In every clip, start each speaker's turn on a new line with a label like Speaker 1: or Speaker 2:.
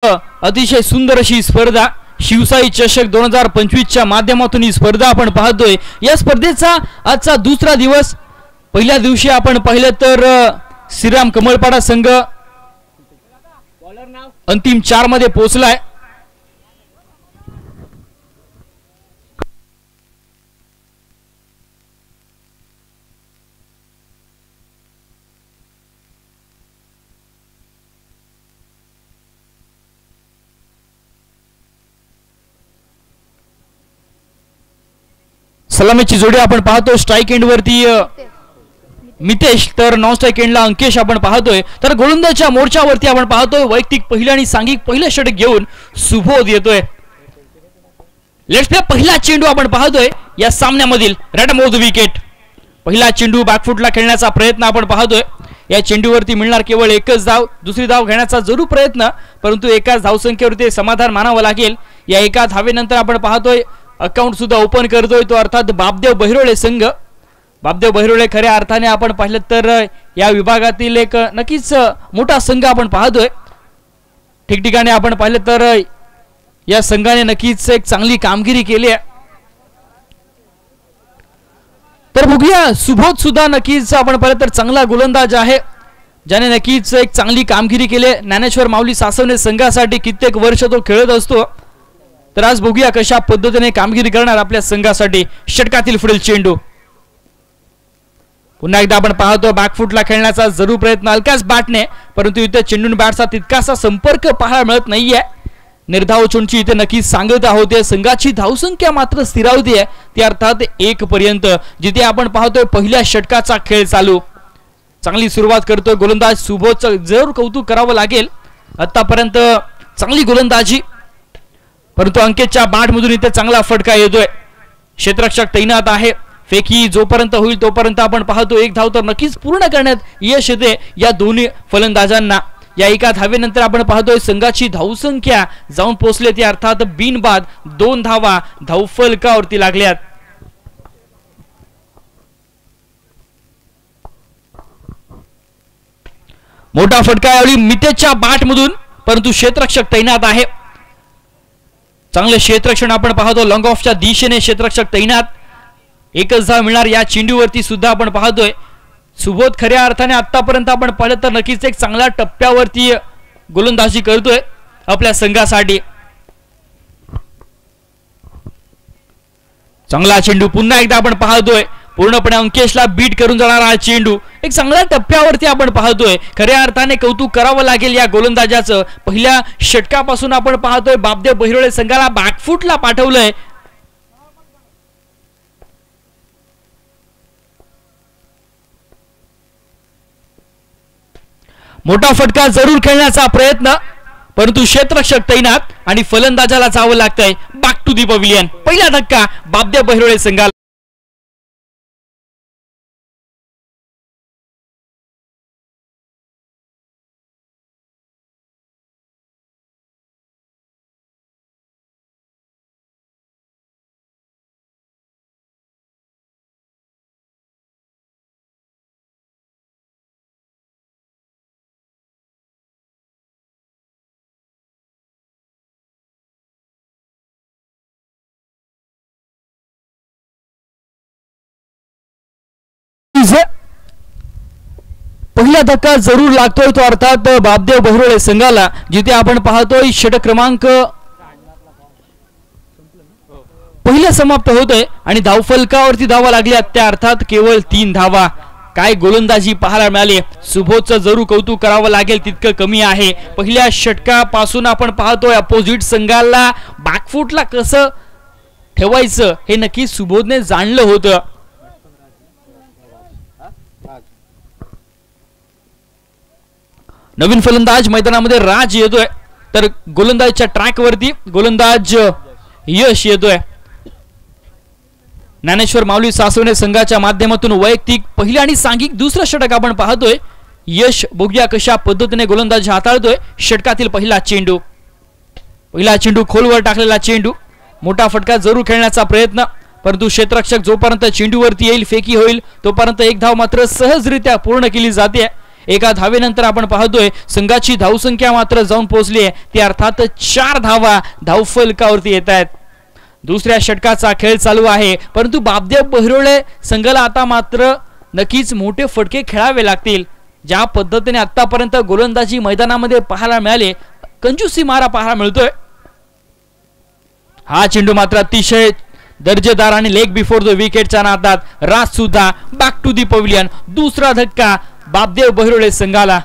Speaker 1: अतिशय सुंदर अशी स्पर्धा शिवसाई चषक 2025 च्या माध्यमातून ही स्पर्धा आपण पाहतोय। या स्पर्धेचा आजचा दुसरा दिवस। पहिल्या दिवशी आपण पाहिलं तर श्रीराम कमळपाडा संघ अंतिम 4 मध्ये पोहोचलाय। सलामीची जोडी आपण पाहतो। स्ट्राइक एंड वरती मितेश तर नॉन स्ट्राइक एंडला अंकेश आपण पाहतोय। तर गोलंदाजच्या मोर्चावरती आपण पाहतोय वैयक्तिक पहिला आणि सांघिक पहिलं षटक घेऊन सुबोध येतोय। लेट्स प्ले पहिला चेंडू आपण पाहतोय या सामन्यामधील रेड मोड विकेट। पहिला चेंडू बॅकफुटला खेळण्याचा प्रयत्न आपण पाहतोय। या चेंडूवरती मिळणार केवळ एकच धाव। दुसरी धाव घेण्याचा जरूर प्रयत्न, परंतु एकाच धावसंख्येवरती समाधान मानावं लागेल। या एका धावेनंतर आपण पाहतोय अकाउंट सुद्धा ओपन करतोय तो अर्थात बापदेव बहिरोळे संघ। बापदेव बहिरोळे खऱ्या अर्थाने आपण पाहिलं तर या विभागातील एक नक्कीच मोठा संघ आपण पाहतोय। ठिकठिकाणी आपण पाहिलं तर या संघाने नक्कीच एक चांगली कामगिरी केली आहे। तर बघूया सुबोध सुद्धा नक्कीच आपण पाहिलं तर चांगला गोलंदाज आहे, ज्याने नक्कीच एक चांगली कामगिरी केली। ज्ञानेश्वर माऊली सासवणे संघासाठी कित्येक वर्ष तो खेळत असतो। तर आज बघूया कशा पद्धतीने कामगिरी करणार आपल्या संघासाठी। षटकातील पुढील चेंडू पुन्हा एकदा आपण पाहतो बॅकफुटला खेळण्याचा जरूर प्रयत्न हलक्याच बॅटने, परंतु इथे चेंडू बॅटचा तितकासा संपर्क पाहायला मिळत नाहीये। निर्धाव चोंडची इथे नक्कीच सांगत आहोत। संघाची धावसंख्या मात्र स्थिरावती आहे ती अर्थात 1 पर्यंत, जिथे आपण पाहतोय पहिल्या षटकाचा खेळ चालू। चांगली सुरुवात करतोय गोलंदाज सुबोधचं जरूर कौतुक करावं लागेल। आतापर्यंत चांगली गोलंदाजी, परंतु अंकेशच्या बॅटमधून इथे चांगला फटका येतोय। क्षेत्ररक्षक तैनात आहे। फेकी जोपर्यंत होईल तोपर्यंत आपण पाहतो एक धाव तर नक्कीच पूर्ण करण्यात यश येते या दोन्ही फलंदाजांना। या एका धावेनंतर आपण पाहतोय संघाची धावसंख्या जाऊन पोहोचले ती अर्थात बिनबाद 2 धावा धावफलकावरती लागल्यात। मोठा फटका यावेळी मितेशच्या बॅटमधून, परंतु क्षेत्ररक्षक तैनात आहे। चांगले क्षेत्ररक्षण आपण पाहतो लॉंग ऑफच्या दिशेने क्षेत्ररक्षक तैनात। एकच धाव मिळणार या चेंडूवरती सुद्धा आपण पाहतोय सुबोध खऱ्या अर्थाने आतापर्यंत आपण पाहिलं तर नक्कीच एक चांगल्या टप्प्यावरती गोलंदाजी करतोय आपल्या संघासाठी। चांगला चेंडू पुन्हा एकदा आपण पाहतोय पूर्णपणे अंकेशला बीट करून जाणारा हा चेंडू एक चांगल्या टप्प्यावरती आपण पाहतोय। खऱ्या अर्थाने कौतुक करावं लागेल या गोलंदाजाचं। पहिल्या षटकापासून आपण पाहतोय बापदेव बहिरोळे संघाला बॅकफुटला पाठवलंय। मोठा फटका जरूर खेळण्याचा प्रयत्न, परंतु क्षेत्ररक्षक तैनात आणि फलंदाजाला जावं लागतंय बॅक टू दी पवेलियन। पहिला धक्का बापदेव बहिरोळे संघाला। पहिला धक्का जरूर लागतोय तो अर्थात बापदेव बहिरोळे संघाला, जिथे आपण पाहतोय षटक क्रमांक पहिला समाप्त होतोय आणि धावफलकावरती धावा लागल्या त्या अर्थात केवळ 3 धावा। काय गोलंदाजी पाहायला मिळाली। सुबोधचं जरूर कौतुक करावं लागेल तितकं कमी आहे। पहिल्या षटकापासून आपण पाहतोय अपोजिट संघाला बॅकफुटला कसं ठेवायचं हे नक्की सुबोधने जाणलं होतं। नवीन फलंदाज मैदानामध्ये राज येतोय, तर गोलंदाजच्या ट्रॅकवरती गोलंदाज यश येतोय। ज्ञानेश्वर माऊली सासवणे संघाच्या माध्यमातून वैयक्तिक पहिला आणि सांघिक दुसरा षटक आपण पाहतोय। यश बघूया कशा पद्धतीने गोलंदाज हाताळतोय। षटकातील पहिला चेंडू खोलवर टाकलेला चेंडू, मोठा फटका जरूर खेळण्याचा प्रयत्न, परंतु क्षेत्ररक्षक जोपर्यंत चेंडूवरती येईल फेकी होईल तोपर्यंत एक धाव मात्र सहजरित्या पूर्ण केली जाते। एका धावेनंतर आपण पाहतोय संघाची धावसंख्या मात्र जाऊन पोहोचली आहे ती अर्थात 4 धावा धावफलकावरती येत आहेत। दुसऱ्या षटकाचा खेळ चालू आहे परंतु बापदेव बहिरोळे संघाला आता मात्र नक्कीच मोठे फटके खेळावे लागतील। ज्या पद्धतीने आतापर्यंत गोलंदाजी मैदानामध्ये पाहायला मिळाले कंजूसी मारा पाहायला मिळतोय। हा चेंडू मात्र अतिशय दर्जेदार आणि लेग बिफोर द विकेटच्या नादात राज सुद्धा बॅक टू दी पवेलियन। दुसरा धक्का बापदेव बहिरोळे संघाला।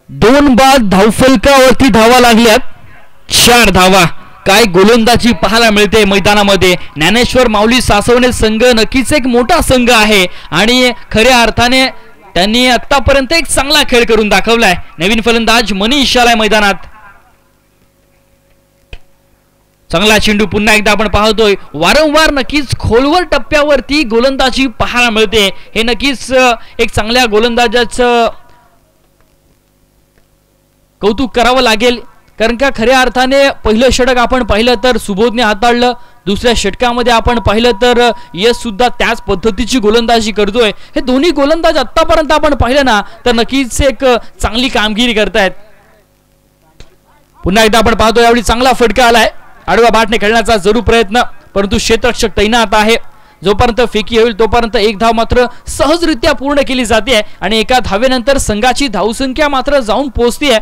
Speaker 1: दोन बाद धावफलकावरती धावा लागल्यात 4 धावा। काय गोलंदाजी पाहायला मिळते मैदानामध्ये। ज्ञानेश्वर माऊली सासवणे संघ नक्कीच एक मोठा संघ आहे आणि खऱ्या अर्थाने त्यांनी आतापर्यंत एक चांगला खेळ करून दाखवलाय। नवीन फलंदाज मनीष आलाय मैदानात। चांगला चेंडू पुन्हा एकदा आपण पाहतोय। वारंवार नक्कीच खोलवर टप्प्यावरती गोलंदाजी पाहायला मिळते। हे नक्कीच एक चांगल्या गोलंदाजाचं कौतुक करावं लागेल कारण का खऱ्या अर्थाने पहिलं षटक आपण पाहिलं तर सुबोधने हाताळलं। दुसऱ्या षटकामध्ये आपण पाहिलं तर यश सुद्धा त्याच पद्धतीची गोलंदाजी करतोय। हे दोन्ही गोलंदाज आतापर्यंत आपण पाहिलं ना तर नक्कीच एक चांगली कामगिरी करतायत। पुन्हा एकदा आपण पाहतोय यावेळी चांगला फटका आलाय। आडवा बॅटने खेळण्याचा जरूर प्रयत्न परंतु क्षेत्ररक्षक तैनात आहे। जोपर्यंत फेकी होईल तोपर्यंत एक धाव मात्र सहजरित्या पूर्ण केली जाते आणि एका धावेनंतर संघाची धावसंख्या मात्र जाऊन पोहोचते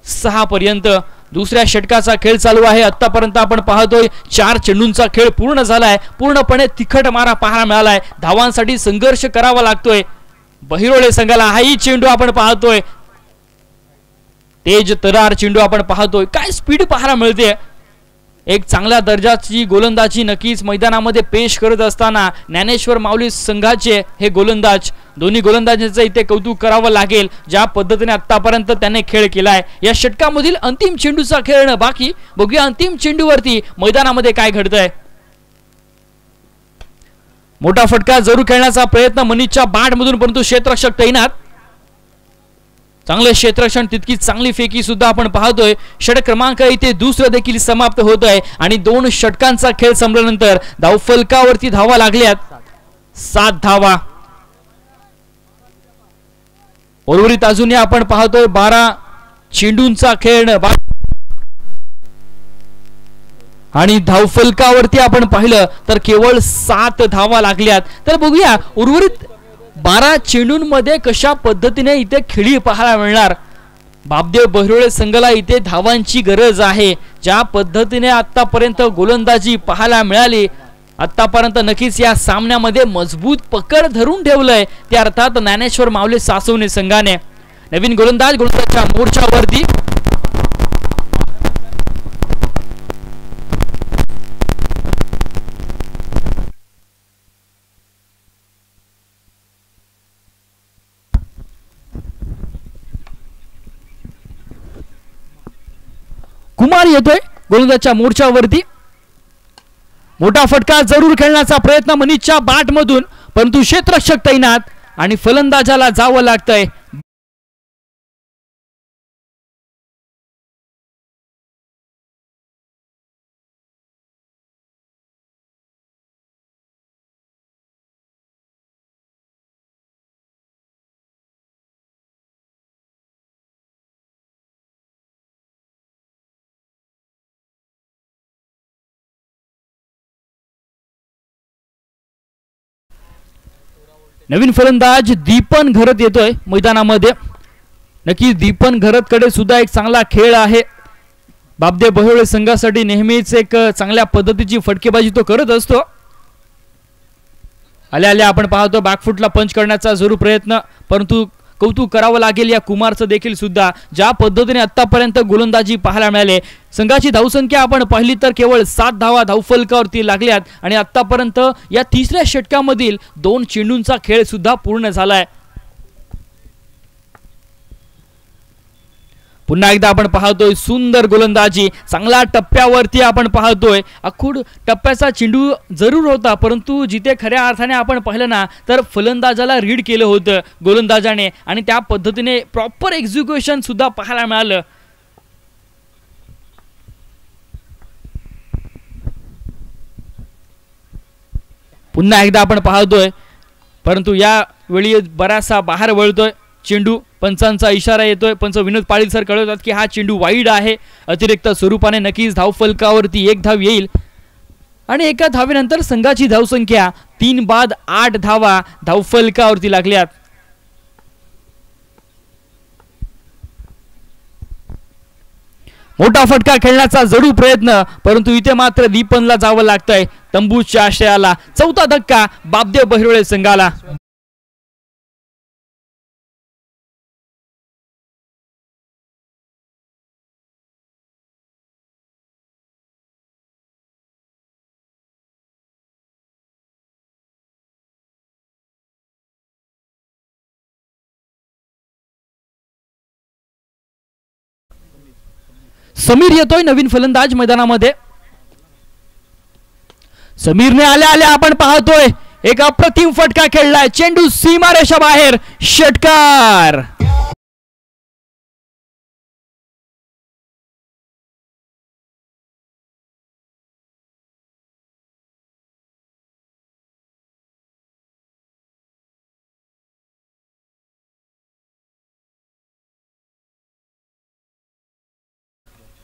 Speaker 1: 6 पर्यंत। दुसऱ्या षटकाचा खेळ चालू आहे। आतापर्यंत आपण पाहतोय 4 चेंडूंचा खेळ पूर्ण झालाय। पूर्णपणे तिखट मारा पाहायला मिळालाय। धावांसाठी संघर्ष करावा लागतोय बहिरोळे संघाला। हाही चेंडू आपण पाहतोय तेज तरार चेंडू आपण पाहतोय। काय स्पीड पाहायला मिळते। एक चांगल्या दर्जाची गोलंदाजी नक्कीच मैदानामध्ये पेश करत असताना ज्ञानेश्वर माऊली संघाचे हे गोलंदाज दोन्ही गोलंदाजांचं इथे कौतुक करावं लागेल। ज्या पद्धतीने आतापर्यंत त्याने खेळ केलाय। या षटकामधील अंतिम चेंडूचा खेळ बाकी। बघूया अंतिम चेंडूवरती मैदानामध्ये काय घडतंय। मोठा फटका जरूर खेळण्याचा प्रयत्न मनीषच्या बॅटमधून परंतु क्षेत्ररक्षक तैनात। चांगले क्षेत्ररक्षण तितकी चांगली फेकी सुद्धा आपण पाहतोय। षटक क्रमांक इथे दुसरं देखील समाप्त होत आहे आणि 2 षटकांचा खेळ संपल्यानंतर धावफलकावरती धावा लागल्यात 7 धावा। उर्वरित अजूनही आपण पाहतोय 12 चेंडूंचा खेळ आणि धावफलकावरती आपण पाहिलं तर केवळ 7 धावा लागल्यात। तर बघूया उर्वरित 12 चेंडूंमध्ये कशा पद्धतीने इथे खेळी पाहायला मिळणार। बापदेव बहिरोळे संघाला इथे धावांची गरज आहे। ज्या पद्धतीने आतापर्यंत गोलंदाजी पाहायला मिळाली आतापर्यंत नक्कीच या सामन्यामध्ये मजबूत पकड धरून ठेवलंय ते अर्थात ज्ञानेश्वर माऊली सासवणे संघाने। नवीन गोलंदाजच्या मोर्चावरती कुमार येतोय गोलंदाजच्या मोर्चावरती। मोठा फटका जरूर खेळण्याचा प्रयत्न मनीषच्या बॅटमधून परंतु क्षेत्ररक्षक तैनात आणि फलंदाजाला जावं लागतंय। नवीन फलंदाज दीपन घरत येतोय मैदानामध्ये। नक्की दीपन घरत कडे सुद्धा एक चांगला खेळ आहे। बापदेव बहिरोळे संघासाठी नेहमीच एक चांगल्या पद्धतीची फटकेबाजी तो करत असतो। आल्या आल्या आपण पाहतो बॅकफुटला पंच करण्याचा जरूर प्रयत्न परंतु कौतुक करावं लागेल या कुमारचं देखील सुद्धा। ज्या पद्धतीने आतापर्यंत गोलंदाजी पाहायला मिळाले संघाची धावसंख्या आपण पाहिली तर केवळ 7 धावा धावफलकावरती लागल्यात आणि आतापर्यंत या तिसऱ्या षटकामधील 2 चेंडूंचा खेळ सुद्धा पूर्ण झालाय। पुन्हा एकदा आपण पाहतोय सुंदर गोलंदाजी, चांगला टप्प्यावरती आपण पाहतोय. अखूड टप्प्याचा चेंडू जरूर होता, परंतु जिथे खऱ्या अर्थाने आपण पाहिलं ना तर फलंदाजाला रीड केलं होतं गोलंदाजाने आणि त्या पद्धतीने प्रॉपर एक्झिक्युशन सुद्धा पाहायला मिळालं. पुन्हा एकदा आपण पाहतोय, परंतु या वेळी बराचसा बाहेर वळतोय चेंडू. पंचांचा इशारा येतोय. पंच विनोद पाटील सर कळवतात की हा चेंडू वाईड आहे. अतिरिक्त स्वरूपाने नक्कीच धावफलकावरती एक धाव येईल आणि एका धावेनंतर संघाची धावसंख्या 3 बाद 8 धावा धावफलकावरती लागल्यात. मोठा फटका खेळण्याचा जरूर प्रयत्न, परंतु इथे मात्र दीपनला जावं लागतंय तंबूच्या आशयाला. चौथा धक्का बापदेव बहिरोळे संघाला. समीर येतोय नवीन फलंदाज मैदानामध्ये. समीरने आल्या आल्या आपण पाहतोय एक अप्रतिम फटका खेळलाय. चेंडू सीमारेषा बाहेर, षटकार.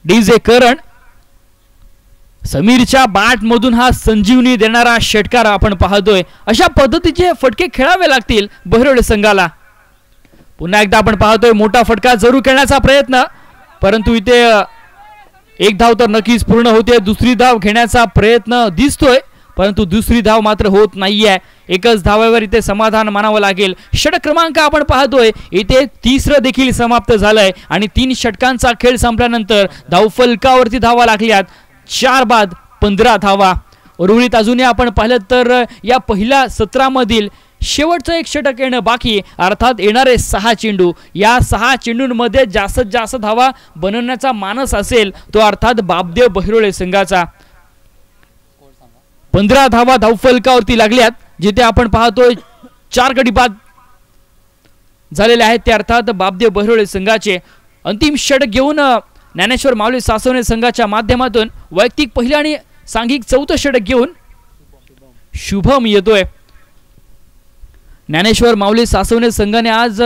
Speaker 1: डीजे करण, समीरच्या बॅट मधून हा संजीवनी देणारा षटकार आपण पाहतोय. अशा पद्धतीचे फटके खेळावे लागतील बहिरोळे संघाला. पुन्हा एकदा आपण पाहतोय मोठा फटका जरूर खेळण्याचा प्रयत्न, परंतु इथे एक धाव तर नक्कीच पूर्ण होते. दुसरी धाव घेण्याचा प्रयत्न दिसतोय, परंतु दुसरी धाव मात्र होत नाहीये. एकच धावेवर इथे समाधान मानावं लागेल. षटक क्रमांक आपण पाहतोय इथे तिसरं देखील समाप्त झालंय आणि 3 षटकांचा खेळ संपल्यानंतर धावफलकावरती धावा लागल्यात. 4 बाद 15 धावा. उर्वरित अजूनही आपण पाहिलं तर या पहिल्या सत्रामधील शेवटचं एक षटक येणं बाकी, अर्थात येणारे 6 चेंडू. या 6 चेंडूंमध्ये जास्तीत जास्त धावा बनवण्याचा मानस असेल तो अर्थात बापदेव बहिरोळे संघाचा. 15 धावा धावफलकावरती लागल्यात. जिथे आपण पाहतोय 4 गडी बाद झालेले आहेत ते अर्थात बापदेव बहिरोळे संघाचे. अंतिम षटक घेऊन ज्ञानेश्वर माऊली सासवणे संघाच्या माध्यमातून वैयक्तिक पहिलं आणि सांघिक चौथं षटक घेऊन शुभम येतोय. ज्ञानेश्वर माऊली सासवणे संघाने आज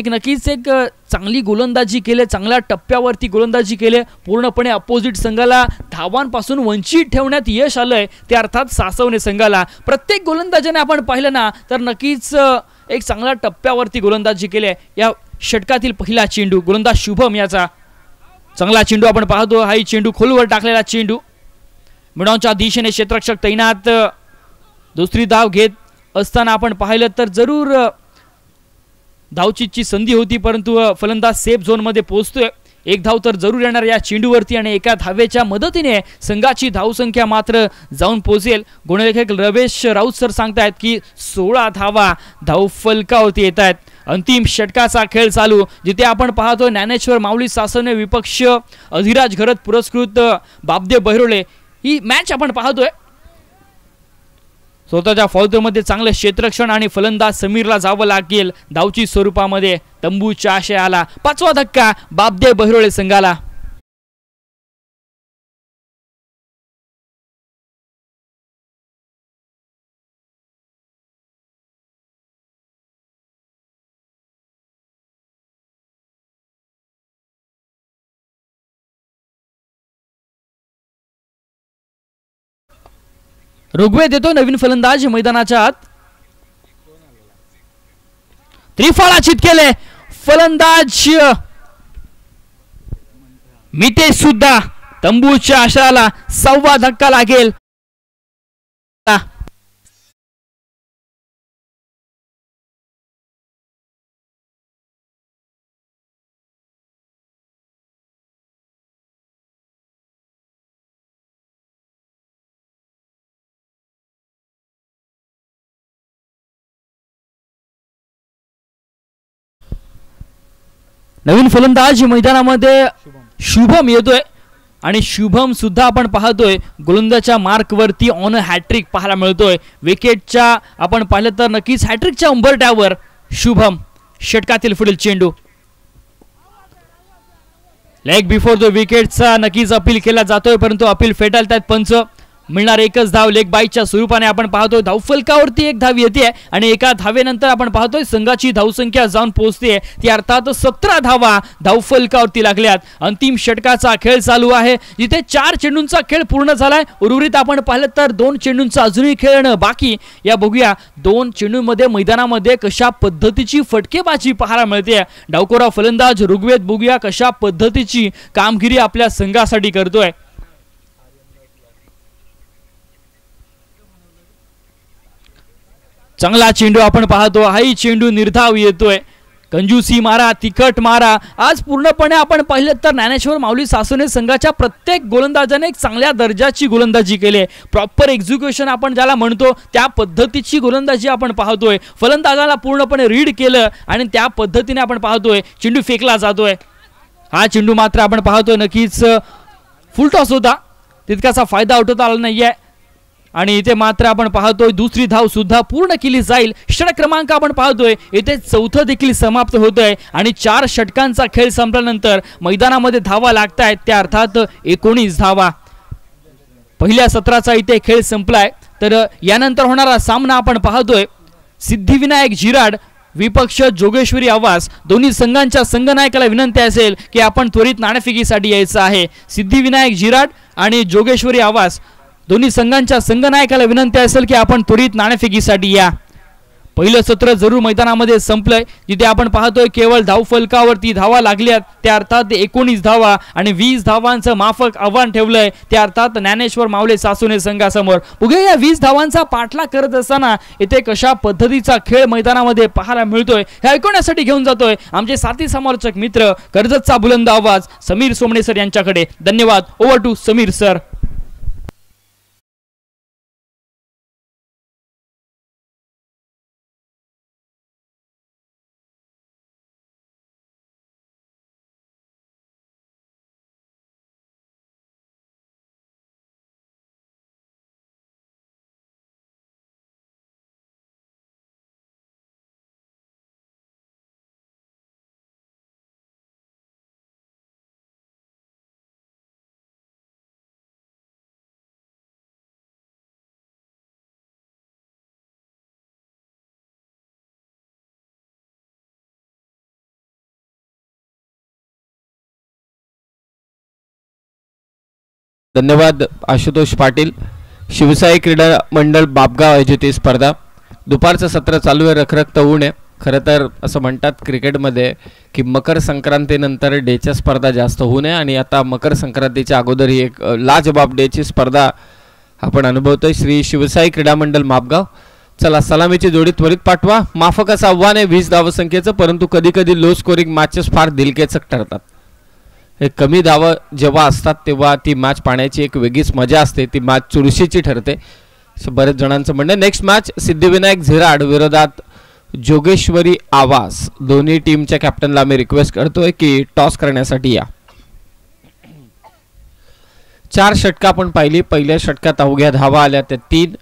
Speaker 1: नक्कीच एक चांगली गोलंदाजी केली, चांगल्या टप्प्यावरती गोलंदाजी केली. पूर्णपणे अपोजिट संघाला धावांपासून वंचित ठेवण्यात यश आलंय ते अर्थात सासवणे संघाला. प्रत्येक गोलंदाजाने आपण पाहिलं ना तर नक्कीच एक चांगल्या टप्प्यावरती गोलंदाजी केली. या षटकातील पहिला चेंडू गोलंदाज शुभम याचा चांगला चेंडू आपण पाहतो. हाही चेंडू खोलवर टाकलेला चेंडू, मिडॉनच्या दिशेने क्षेत्ररक्षक तैनात. दुसरी धाव घेत असताना आपण पाहिलं तर जरूर धावचीची संधी होती, परंतु फलंदाज सेफ झोन मध्ये पोहोचतोय. एक धाव तर जरूर येणार या चेंडूवरती आणि एका धावेच्या मदतीने संघाची धावसंख्या मात्र जाऊन पोहोचेल. गुणलेखक रमेश राऊत सर सांगतायत की 16 धावा धावफलकावरती येत आहेत. अंतिम षटकाचा खेळ चालू, जिथे आपण पाहतोय ज्ञानेश्वर माऊली सासवणे विपक्ष अधिराज घरत पुरस्कृत बापदेव बहिरोळे ही मॅच आपण पाहतोय. स्वतःच्या फौजमध्ये चांगलं क्षेत्ररक्षण आणि फलंदाज समीरला जावं लागेल धावची स्वरूपामध्ये तंबूच्या आशयाला. 5वा धक्का बापदेव बहिरोळे संघाला. ऋग्वेद येतो नवीन फलंदाज मैदानाच्या आत. त्रिफळाचित केले फलंदाज मितेश सुद्धा तंबूच्या आशयाला 6वा धक्का लागेल. नवीन फलंदाज मैदानामध्ये शुभम येतोय आणि शुभम सुद्धा आपण पाहतोय गोलंदाजच्या मार्कवरती ऑन हॅट्रिक पाहायला मिळतोय. विकेटच्या आपण पाहिलं तर नक्कीच हॅट्रिकच्या उंबरठ्यावर शुभम. षटकातील पुढील चेंडू लेग बिफोर द विकेटचा नक्कीच अपील केला जातोय, परंतु अपील फेटाळतात पंच. मिळणार एकच धाव लेग बाईच्या स्वरूपाने आपण पाहतोय. धावफलकावरती एक धाव येते आणि एका धावेनंतर आपण पाहतोय संघाची धावसंख्या जाऊन पोहोचते ती अर्थात 17 धावा धावफलकावरती लागल्यात. अंतिम षटकाचा खेळ चालू आहे जिथे 4 चेंडूंचा खेळ पूर्ण झालाय. उर्वरित आपण पाहिलं तर 2 चेंडूंचा अजूनही खेळणं बाकी. या बघूया 2 चेंडूंमध्ये मैदानामध्ये कशा पद्धतीची फटकेबाजी पाहायला मिळते. डावखोरा फलंदाज ऋग्वेद बघूया कशा पद्धतीची कामगिरी आपल्या संघासाठी करतोय. चांगला चेंडू आपण पाहतो. हाही चेंडू निर्धाव येतोय. कंजूसी मारा, तिखट मारा. आज पूर्णपणे आपण पाहिलं तर ज्ञानेश्वर माऊली सासोने संघाच्या प्रत्येक गोलंदाजाने एक चांगल्या दर्जाची गोलंदाजी केली. प्रॉपर एक्झिक्युशन आपण ज्याला म्हणतो त्या पद्धतीची गोलंदाजी आपण पाहतोय. फलंदाजाला पूर्णपणे रीड केलं आणि त्या पद्धतीने आपण पाहतोय चेंडू फेकला जातोय. हा चेंडू मात्र आपण पाहतोय नक्कीच फुल टॉस होता, तितकासा फायदा उठवता आला नाहीये आणि इथे मात्र आपण पाहतोय दुसरी धाव सुद्धा पूर्ण केली जाईल. षटक क्रमांक आपण पाहतोय इथे चौथं देखील समाप्त होतंय आणि 4 षटकांचा खेळ संपल्यानंतर मैदानामध्ये धावा लागतायत त्या अर्थात 19 धावा. पहिल्या सत्राचा इथे खेळ संपलाय. तर यानंतर होणारा सामना आपण पाहतोय सिद्धिविनायक झिराड विपक्ष जोगेश्वरी आवास. दोन्ही संघांच्या संघनायकाला विनंती असेल की आपण त्वरित नाणेफेकीसाठी यायचं आहे. सिद्धिविनायक झिराड आणि जोगेश्वरी आवास दोन्ही संघांच्या संघनायकाला विनंती असेल की आपण त्वरित नाणेफेकीसाठी या. पहिलं सत्र जरूर मैदानामध्ये संपलंय जिथे आपण पाहतोय केवळ धावफलकावरती धावा लागल्यात त्या अर्थात 19 धावा आणि 20 धावांचं माफक आव्हान ठेवलंय त्या अर्थात ज्ञानेश्वर माऊली सासोने संघासमोर. बघूया या 20 धावांचा पाठलाग करत असताना इथे कशा पद्धतीचा खेळ मैदानामध्ये पाहायला मिळतोय हे ऐकवण्यासाठी घेऊन जातोय आमचे साथी समालोचक मित्र कर्जतचा बुलंद आवाज समीर सोमणे सर यांच्याकडे. धन्यवाद. Over to Sameer sir.
Speaker 2: धन्यवाद आशुतोष पाटील. शिवसाई क्रीडा मंडळ बापगाव आयोजित ही स्पर्धा. दुपारचं सत्र चालू आहे, रखरखत ऊन आहे. खरं तर असं म्हणतात क्रिकेटमध्ये की मकर संक्रांतीनंतर डेच्या स्पर्धा जास्त होऊ नये आणि आता मकर संक्रांतीच्या अगोदर ही एक लाजबाब डेची स्पर्धा आपण अनुभवतोय. श्री शिवसाई क्रीडा मंडळ मापगाव. चला सलामीची जोडी त्वरित पाठवा. माफक असं आव्हान आहे 20 धावसंख्येचं, परंतु कधी कधी लो स्कोरिंग मॅचेस फार दिलखेचक ठरतात. हे कमी धावा जेव्हा असतात तेव्हा ती मॅच पाहण्याची एक वेगळीच मजा असते, ती मॅच चुरशीची ठरते असं बरेच जणांचं म्हणणं. नेक्स्ट मॅच सिद्धिविनायक झिराड विरोधात जोगेश्वरी आवास. दोन्ही टीमच्या कॅप्टनला मी रिक्वेस्ट करतोय की टॉस करण्यासाठी या. 4 षटकं आपण पाहिली. पहिल्या षटकात अवघ्या धावा आल्या त्या 3.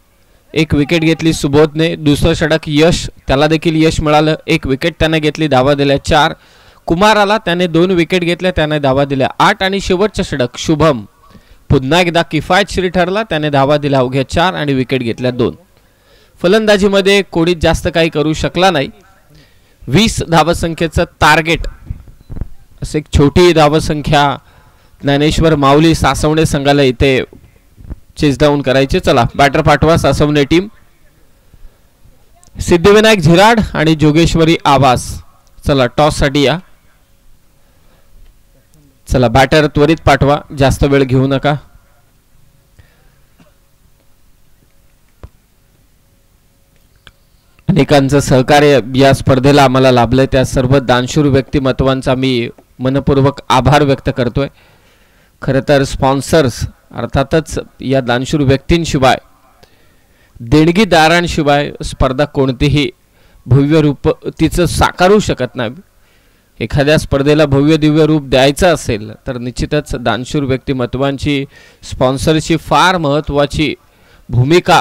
Speaker 2: एक विकेट घेतली सुबोधने. दुसरं षटक यश, त्याला देखील यश मिळालं. एक विकेट त्याने घेतली, धावा दिल्या 4. कुमाराला त्याने 2 विकेट घेतल्या, त्याने धावा दिल्या 8. आणि शेवटचं षटक शुभम पुन्हा एकदा किफायतशीर ठरला, त्याने धावा दिल्या अवघ्या 4 आणि विकेट घेतल्या 2. फलंदाजीमध्ये कोणीच जास्त काही करू शकला नाही. 20 धावसंख्येचं टार्गेट असे एक छोटी धावसंख्या ज्ञानेश्वर माऊली सासवणे संघाला इथे चेस डाऊन करायचे. चला बॅटर पाठवा सासवणे टीम. सिद्धिविनायक झिराड आणि जोगेश्वरी आवास. चला टॉस साठी या. चला बॅटर त्वरित पाठवा, जास्त वेळ घेऊ नका. अनेकांचं सहकार्य या स्पर्धेला आम्हाला लाभलंय, त्या सर्व दानशूर व्यक्तिमत्वांचा मी मनपूर्वक आभार व्यक्त करतोय. खरं तर स्पॉन्सर्स अर्थातच या दानशूर व्यक्तींशिवाय, देणगीदारांशिवाय स्पर्धा कोणतीही भव्य रूप तिचं साकारू शकत नाही. एखाद्या स्पर्धेला भव्य दिव्य रूप द्यायचं असेल तर निश्चितच दानशूर व्यक्तिमत्वांची स्पॉन्सरची फार महत्त्वाची भूमिका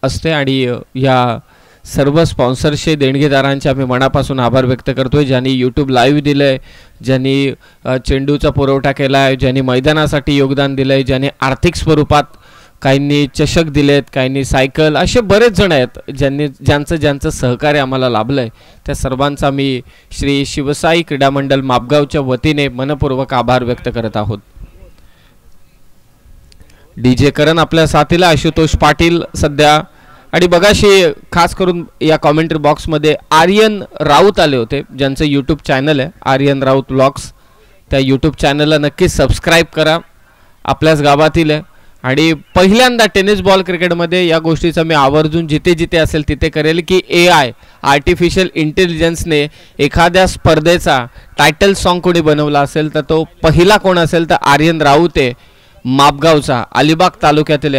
Speaker 2: असते आणि या सर्व स्पॉन्सरचे देणगीदारांचे आम्ही मनापासून आभार व्यक्त करतोय, ज्यांनी यूट्यूब लाईव्ह दिलं आहे, ज्यांनी चेंडूचा पुरवठा केला आहे, ज्यांनी मैदानासाठी योगदान दिलं आहे, ज्यांनी आर्थिक स्वरूपात काहींनी चषक दिलेत, काहींनी सायकल, असे बरेच जण आहेत ज्यांचं सहकार्य आम्हाला लाभलं आहे. त्या सर्वांचा मी श्री शिवसाई क्रीडा मंडळ मापगावच्या वतीने मनपूर्वक आभार व्यक्त करत आहोत. DJ करण आपल्या साथीला, आशुतोष पाटील सध्या, आणि बघाशी खास करून या कॉमेंट्री बॉक्समध्ये आर्यन राऊत आले होते, ज्यांचं यूट्यूब चॅनल आहे आर्यन राऊत व्लॉग्स. त्या यूट्यूब चॅनलला नक्की सबस्क्राईब करा, आपल्याच गावातील आहे. आणि पहिल्यांदा टेनिस बॉल क्रिकेटमध्ये या गोष्टीचा मी आवर्जून जिथे जिथे असेल तिथे करेल की AI आर्टिफिशियल इंटेलिजन्सने एखाद्या स्पर्धेचा टायटल सॉन्ग कोणी बनवला असेल तर तो पहिला कोण असेल तर आर्यन राऊत आहे, मापगावचा, अलिबाग तालुक्यातील.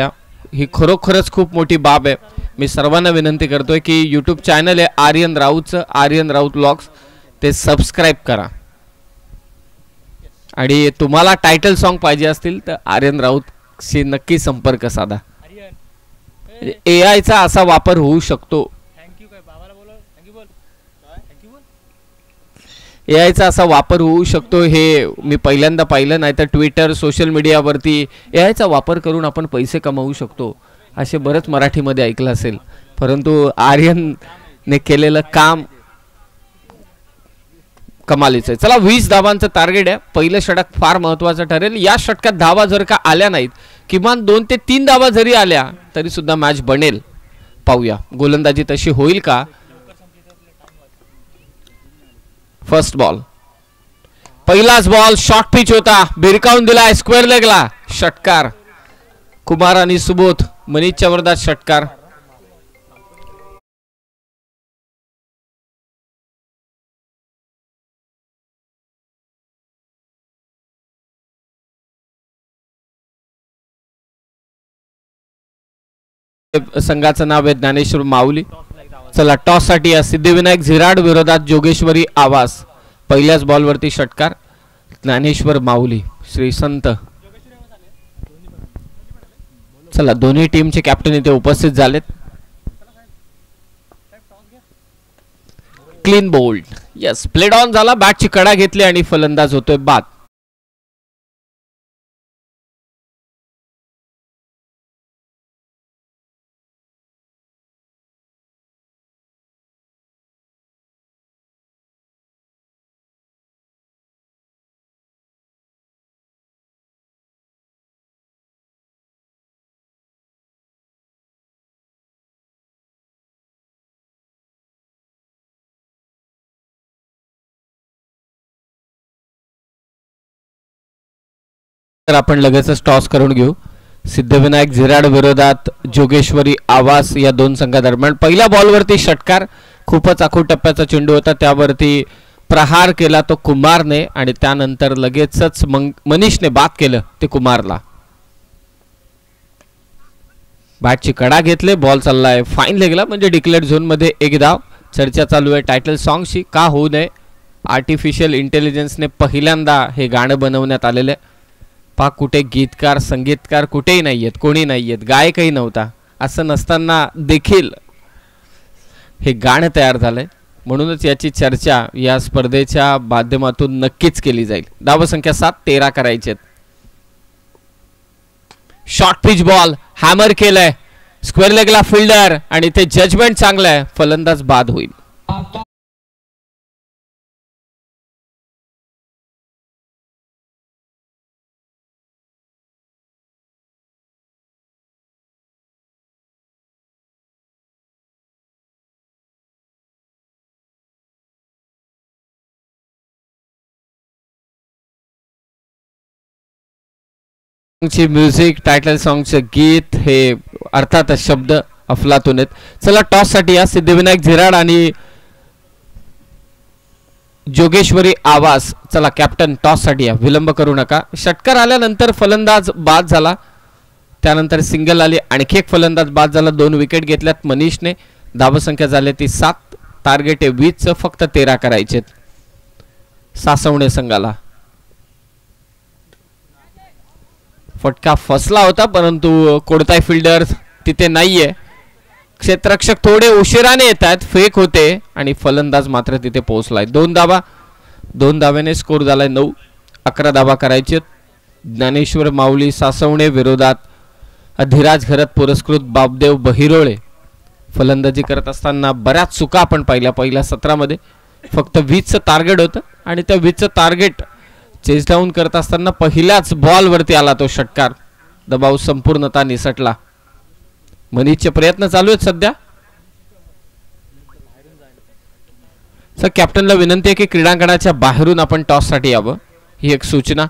Speaker 2: ही खरोखरच खूप मोठी बाब आहे. मी सर्वांना विनंती करतोय की यूट्यूब चॅनल आहे आर्यन राऊतचं, आर्यन राऊत व्लॉग्स, ते सबस्क्राईब करा. आणि तुम्हाला टायटल सॉन्ग पाहिजे असतील तर आर्यन राऊतशी नक्की संपर्क साधा. AIचा असा वापर होऊ शकतो, AIचा असा वापर होऊ शकतो हे मी पहिल्यांदा पाहिलं. नाही तर ट्विटर, सोशल मीडियावरती AIचा वापर करून आपण पैसे कमवू शकतो असे बरंच मराठीमध्ये ऐकलं असेल, परंतु आर्यनने केलेलं काम कमालीचं आहे. चला, 20 धावांचं टार्गेट आहे. पहिलं षटक फार महत्त्वाचं ठरेल. या षटकात धावा जर का आल्या नाहीत, किमान 2 ते 3 धावा जरी आल्या तरी सुद्धा मॅच बनेल. पाहूया गोलंदाजी तशी होईल का. फर्स्ट बॉल, पहिलाच बॉल शॉर्ट पिच होता, भिरकावून दिलाय स्क्वेअर लेगला. षटकार कुमार आणि सुबोध, मनीषच्या वर्धात षटकार. संघाचं नाव आहे ज्ञानेश्वर माऊली. चला, टॉस साठी सिद्धिविनायक झिराड विरोधात जोगेश्वरी आवास. पहिल्याच बॉलवरती षटकार, ज्ञानेश्वर माऊली, श्री संत. चला, दोन्ही टीमचे कॅप्टन इथे उपस्थित झालेत. Clean bowled, yes, played on झाला, बॅटची कडा घेतली आणि फलंदाज होतोय बाद. तर आपण लगेचच टॉस करून घेऊ. सिद्धिविनायक झिराड विरोधात जोगेश्वरी आवास या दोन संघादरम्यान. पहिल्या बॉलवरती षटकार, खूपच आखूड टप्प्याचा चेंडू होता, त्यावरती प्रहार केला तो कुमारने आणि त्यानंतर लगेचच मनीषने बाद केलं ते कुमारला. बॅटची कडा घेतले, बॉल चाललाय फाईन लेगला, म्हणजे डिक्लेअर्ड झोन मध्ये एक धाव. चर्चा चालू आहे टायटल सॉन्गची, का होऊ नये. आर्टिफिशियल इंटेलिजन्सने पहिल्यांदा हे गाणं बनवण्यात आलेलं आहे. पा कुठे गीतकार संगीतकार कुठेही नाही आहेत, कोणी नाही आहेत, गायकही नव्हता, असं नसताना देखील हे गाणं तयार झालंय. म्हणूनच याची चर्चा या स्पर्धेच्या माध्यमातून नक्कीच केली जाईल. धावसंख्या 7, 13 करायचे. शॉर्ट पिच बॉल हॅमर केलंय, स्क्वेअर लेगला फिल्डर आणि ते जजमेंट चांगलं आहे, फलंदाज बाद होईल. म्युझिक, टायटल सॉन्गचे गीत हे अर्थातच शब्द अफलातून आहेत. चला, टॉस साठी या सिद्धिविनायक झिराड आणि जोगेश्वरी आवास. चला, कॅप्टन टॉस साठी या, विलंब करू नका. षटकार आल्यानंतर फलंदाज बाद झाला, त्यानंतर सिंगल आली, आणखी एक फलंदाज बाद झाला, 2 विकेट घेतल्यात मनीषने. धावसंख्या झाली ती 7, टार्गेट आहे 20चं, फक्त 13 करायचे. सासवणे संघाला. फटका फसला होता परंतु कोणताही फिल्डर तिथे नाहीये. क्षेत्ररक्षक थोडे उशिराने येतात, फेक होते आणि फलंदाज मात्र तिथे पोहोचलाय. 2 धावा, 2 धाव्याने स्कोर झालाय 9. 11 धावा करायचे. ज्ञानेश्वर माऊली सासवणे विरोधात अधिराज घरत पुरस्कृत बापदेव बहिरोळे. फलंदाजी करत असताना बऱ्याच चुका आपण पहिल्या सत्रामध्ये. फक्त 20चं टार्गेट होतं आणि त्या 20चं टार्गेट चेस डाऊन करत असताना पहिल्याच बॉलवरती आला तो षटकार. दबाव संपूर्णतः निसटला. मनीषचे प्रयत्न चालू आहेत सध्या. सर कॅप्टनला विनंती आहे की क्रीडांगणाच्या बाहेरून आपण टॉस साठी यावं, ही एक सूचना.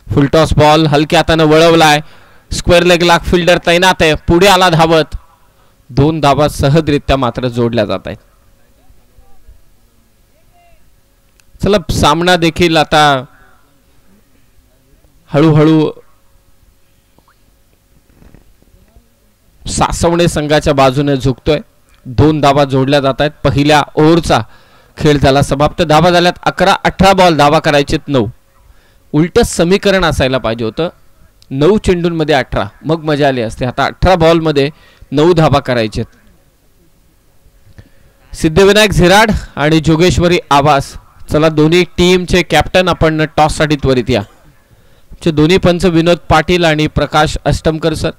Speaker 2: फुल टॉस बॉल हलक्या हाताने वळवलाय. स्क्वेअर लेगला फिल्डर तैनात आहे. पुढे आला धावत. 2 धावा सहजरित्या मात्र जोडल्या जात आहेत. चला सामना देखील आता हळूहळू सासवणे संघाच्या बाजूने झुकतोय. 2 धावा जोडल्या जात आहेत. पहिल्या ओव्हरचा खेळ झाला समाप्त. धावा झाल्यात 11. 18 बॉल धावा करायचेत 9. उलट समीकरण असायला पाहिजे होतं. 9 चेंडूंमध्ये 18 मग मजा आली असते. आता 18 बॉल मध्ये 9 धावा करायचेत. सिद्धिविनायक झिराड आणि जोगेश्वरी आवास. चला दोन्ही टीमचे कॅप्टन आपण टॉस साठी त्वरित या. दोन्ही पंच विनोद पाटील आणि प्रकाश अष्टमकर सर.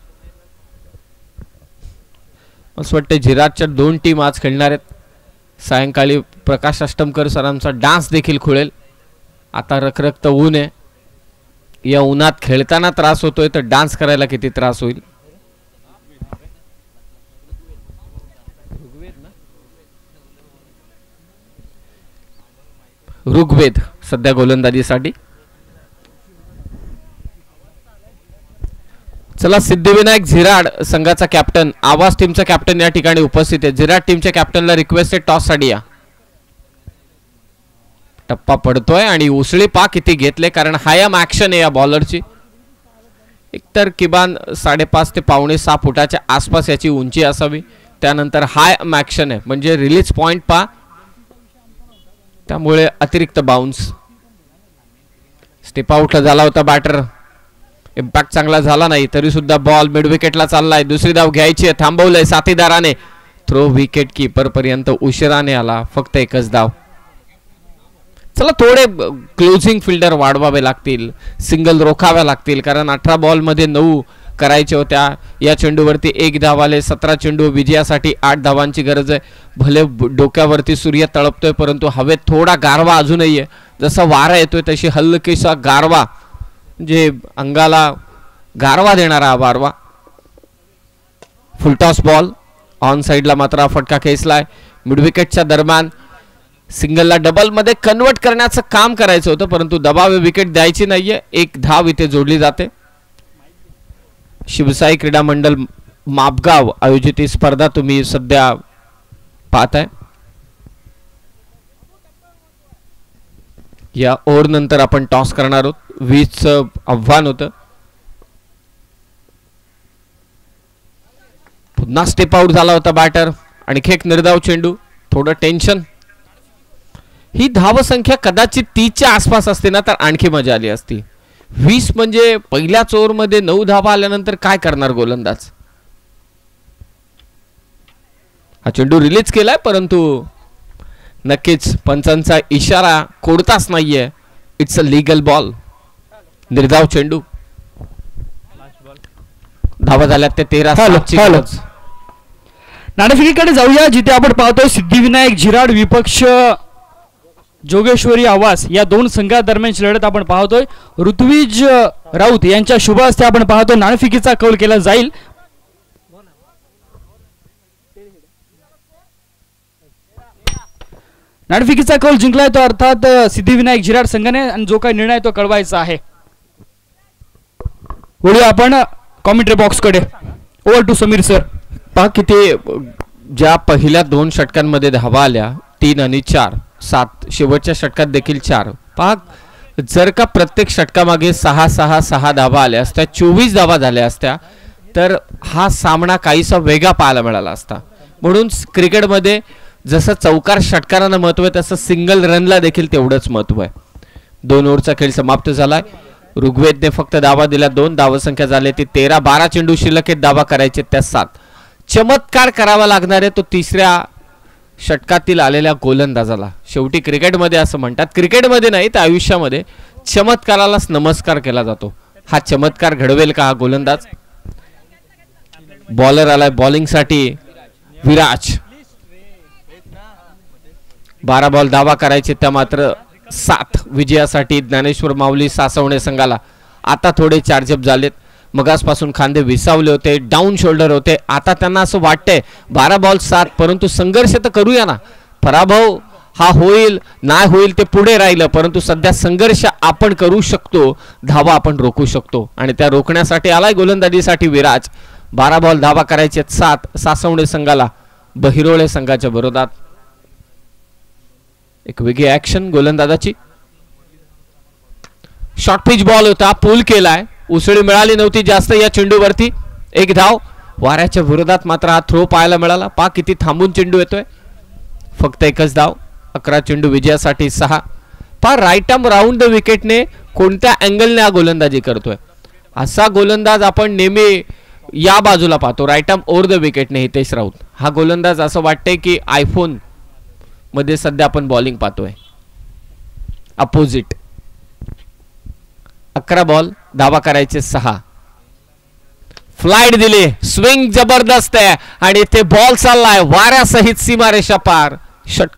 Speaker 2: असं वाटतं झिराडच्या 2 टीम आज खेळणार आहेत. सायंकाळी प्रकाश अष्टमकर सरांचा डान्स देखील खुळेल. आता रखरखत ऊन आहे. या उन्हात खेळताना त्रास होतोय तर डान्स करायला किती त्रास होईल. ऋग्वेद सध्या गोलंदाजीसाठी. चला सिद्धिविनायक झिराड संघाचा कॅप्टन, आवाज टीमचा कॅप्टन या ठिकाणी उपस्थित आहे. झिराड टीमच्या कॅप्टनला रिक्वेस्ट आहे टॉस साठी या. टप्पा पडतोय आणि उसळी पा किती घेतले, कारण हायम ऍक्शन आहे या बॉलरची. एकतर किमान 5.5 ते 5.6 फुटाच्या आसपास याची उंची असावी. त्यानंतर हाय ऍक्शन आहे म्हणजे रिलीज पॉइंट पा, त्यामुळे अतिरिक्त बाउन्स. स्टेप आउट झाला होता बॅटर. इम्पॅक्ट चांगला झाला नाही तरी सुद्धा बॉल मिड विकेटला चाललाय. दुसरी धाव घ्यायची आहे, थांबवलंय साथीदाराने. थ्रो विकेट कीपर पर्यंत उशिराने आला. फक्त एकच धाव. चला थोडे क्लोजिंग फिल्डर वाढवावे लागतील, सिंगल रोखाव्या लागतील, कारण 18 बॉल मध्ये 9 करायचे होत्या. या चेंडूवरती 1 धाव आले. 17 चेंडू, विजयासाठी 8 धावांची गरज आहे. भले डोक्यावरती सूर्य तळपतोय परंतु हवेत थोडा गारवा अजूनही आहे. जसा वारा येतोय तशी हलकीसा गारवा, म्हणजे अंगाला गारवा देणारा वारवा. फुलटॉस बॉल ऑन साइडला मात्र फटका खेचलाय. मिड विकेटच्या दरम्यान सिंगलला डबल मध्ये कन्वर्ट करण्याचं काम करायचं होतं परंतु दबाव विकेट द्यायची नाहीये. 1 धाव इथे जोडली जाते. शिवसाई क्रीडा मंडळ मापगाव आयोजित ही स्पर्धा तुम्ही सध्या पाहताय. या ओव्हर नंतर आपण टॉस करणार आहोत. 20चं आव्हान होतं. पुन्हा स्टेप आउट झाला होता बॅटर. आणखी एक निर्धाव चेंडू. थोडं टेन्शन. ही धावसंख्या कदाचित 30च्या आसपास असते ना तर आणखी मजा आली असती. 20 म्हणजे पहिल्याच ओव्हर मध्ये 9 धावा आल्यानंतर काय करणार गोलंदाज. हा चेंडू रिलीज केलाय परंतु नक्कीच पंचांचा इशारा कोणताच नाहीये. It's a legal ball. निर्धाव चेंडू. धावा झाल्यात ते 13.
Speaker 1: नाणेफेकीकडे जाऊया जिथे आपण पाहतोय सिद्धिविनायक झिराड विपक्ष जोगेश्वरी आवास या 2 संघादरम्यानची लढत आपण पाहतोय. ऋत्विज राऊत यांच्या शुभ हस्ते आपण पाहतोय नाणेफेकीचा कौल केला जाईल. नाणेफेकीचा कौल जिंकलाय तो अर्थात सिद्धिविनायक झिराड संघाने आणि जो काही निर्णय तो कळवायचा आहे. वळूया आपण कॉमेंट्री बॉक्स कडे. Over to Sameer sir.
Speaker 2: पहा किती ज्या पहिल्या 2 षटकांमध्ये धावा आल्या 3 आणि 4, 7 शेवटच्या षटकात देखील 4. पहा जर का प्रत्येक षटकामागे 6 धावा आल्या असत्या, 24 धावा झाल्या असत्या तर हा सामना काहीसा वेगळा पाहायला मिळाला असता. म्हणून क्रिकेटमध्ये जसं चौकार षटकारांना महत्व आहे तसं सिंगल रनला देखील तेवढंच महत्व आहे. 2 ओव्हरचा खेळ समाप्त झालाय. ऋग्वेदने फक्त धावा दिल्या 2. धावसंख्या झाली ती 13. 12 चेंडू शिल्लक आहेत. धावा करायचे त्या 7. चमत्कार करावा लागणार आहे तो तिसऱ्या षटकातील आलेल्या गोलंदाजाला. शेवटी क्रिकेटमध्ये असं म्हणतात, क्रिकेटमध्ये नाही तर आयुष्यामध्ये चमत्कारालाच नमस्कार केला जातो. हा चमत्कार घडवेल का हा गोलंदाज? बॉलर आलाय बॉलिंगसाठी विराज. 12 बॉल धावा करायचे त्या मात्र 7. विजयासाठी ज्ञानेश्वर माऊली सासवणे संघाला. आता थोडे चार्जअप झालेत. मगासपासून खांदे विसावले होते, डाऊन शोल्डर होते. आता त्यांना असं वाटतंय 12 बॉल 7, परंतु संघर्ष तर करूया ना. पराभव हा होईल नाही होईल ते पुढे राहिलं, परंतु सध्या संघर्ष आपण करू शकतो. धावा आपण रोखू शकतो आणि त्या रोखण्यासाठी आलाय गोलंदाजीसाठी विराज. 12 बॉल धावा करायचे 7 सासवणे संघाला बहिरोळे संघाच्या विरोधात. एक वेगळी ऍक्शन गोलंदाजाची. शॉर्ट पिच बॉल होता, पूल केलाय. उसळी मिळाली नव्हती जास्त या चेंडूवरती. 1 धाव. वाऱ्याच्या विरोधात मात्र हा थ्रो पाहायला मिळाला. पा किती थांबून चेंडू येतोय. फक्त 1च धाव. 11 चेंडू विजयासाठी 6. पा राईट आर्म राऊंड द विकेटने कोणत्या अँगलने हा गोलंदाजी करतोय. असा गोलंदाज आपण नेहमी या बाजूला पाहतो, राईट आर्म ओव्हर द विकेटने हितेश राऊत. हा गोलंदाज असं वाटतंय की आयफोन मध्ये सध्या आपण बॉलिंग पाहतोय. अपोजिट. 11 बॉल धावा करायचे 6. फ्लाइट दिली, स्विंग जबरदस्त आहे आणि ते बॉल चाललाय वाऱ्यासहित सीमारेषा पार. षटकार